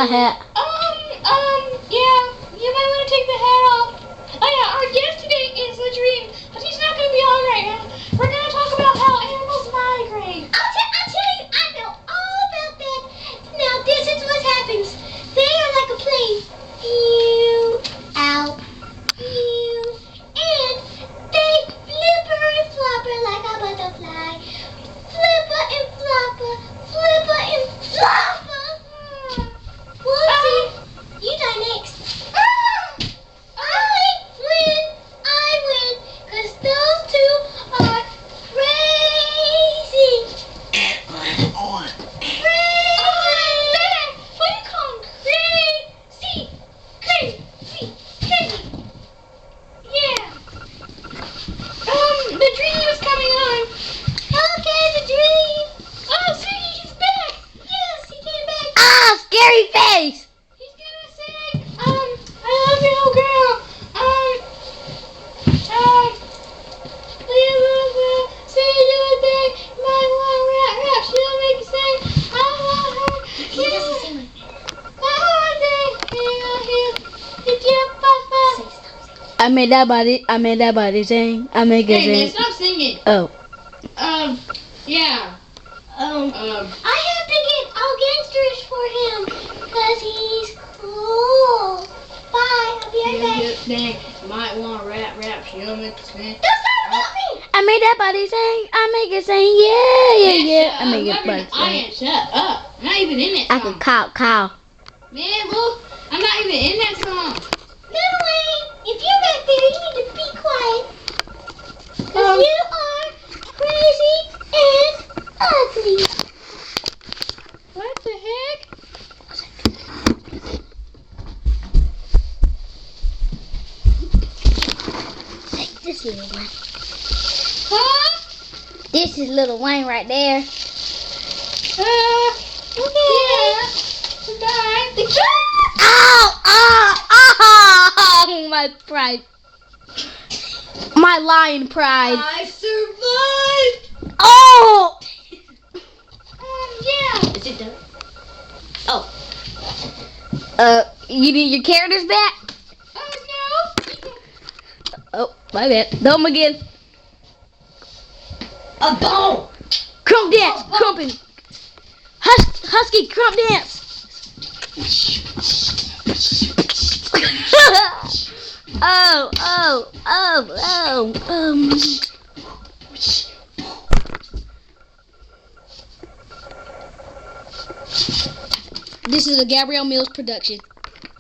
my hat. Yeah, you might want to take the hat off. Oh yeah, our guest today is the Dream, but he's not going to be on right now. We're going to talk about how animals migrate. I'll tell you, I know all about that. Now, this is what happens. They are like a plane. Pew, out, pew, and they flipper and flopper like a butterfly. Flipper and flopper, flipper and flopper. Whoopsie, you die next. I win, 'cause those two are crazy. Crazy. What do you call them? Crazy. Crazy. Crazy. Yeah. The Dream is coming on. Okay, the Dream. Oh, see, he's back. Yes, he came back. Ah, scary face. He's gonna say, I love you, little girl. Say you do a thing, my one rap, she'll make you sing, I want her. He doesn't sing like I made that body sing. I make it Hey, man, sing. stop singing. Oh. Yeah. I have to get all gangsterish for him, 'cause he's cool. Bye, I'll be right back. Thing, might want to rap, she'll make you sing. Don't stop about me. I made that body sing. I make it sing. Yeah. I make it body I sing. ain't shut up. I'm not even in that I song. can cow. Man, look, I'm not even in that song. Little Wayne, if you're back there, you need to be quiet. 'Cause you are crazy and ugly. What the heck? This little Wayne. Huh? This is little Wayne right there. Okay. Goodbye. Ow! My pride. My lion pride. I survived. Oh! Yeah. Is it done? You need your characters back? No. Oh, my bad. Dumb again. A bone. Crump dance. Crumping. Husky crump dance. Oh. This is a Gabrielle Mills production.